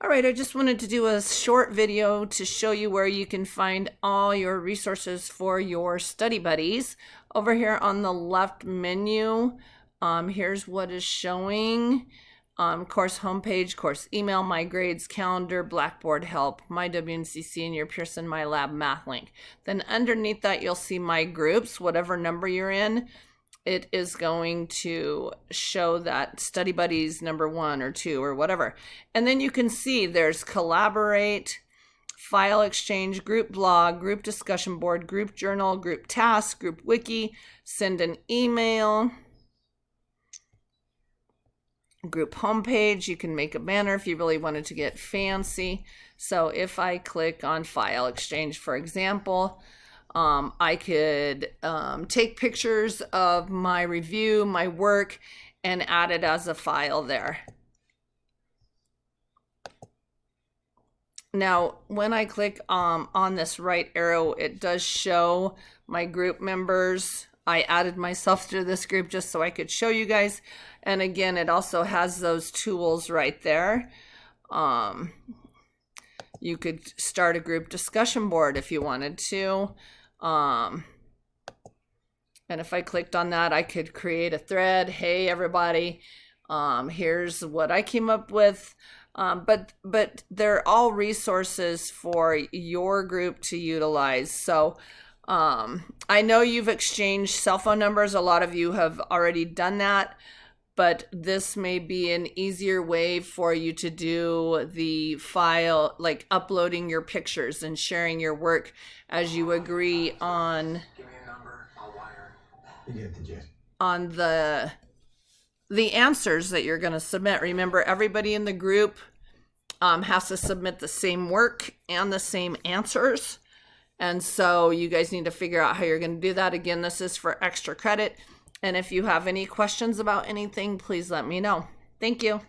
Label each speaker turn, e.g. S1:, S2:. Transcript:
S1: All right, I just wanted to do a short video to show you where you can find all your resources for your study buddies. Over here on the left menu, here's what is showing. Course homepage, course email, my grades, calendar, Blackboard help, my WNCC, and your Pearson My Lab math link. Then underneath that, you'll see my groups, whatever number you're in. It is going to show that study buddies number 1 or 2 or whatever. And then you can see there's collaborate, file exchange, group blog, group discussion board, group journal, group task, group wiki, send an email, group homepage. You can make a banner if you really wanted to get fancy. So if I click on file exchange, for example, I could take pictures of my review, my work, and add it as a file there. Now, when I click on this right arrow, it does show my group members. I added myself to this group just so I could show you guys. And again, it also has those tools right there. You could start a group discussion board if you wanted to. And if I clicked on that, I could create a thread. Hey, everybody, here's what I came up with. But they're all resources for your group to utilize. So I know you've exchanged cell phone numbers. A lot of you have already done that. But this may be an easier way for you to do the file, like uploading your pictures and sharing your work as you agree on,
S2: Give me a number, I'll wire. You get the gist.
S1: On the answers that you're going to submit. Remember, everybody in the group has to submit the same work and the same answers. And so you guys need to figure out how you're going to do that. Again, this is for extra credit. And if you have any questions about anything, please let me know. Thank you.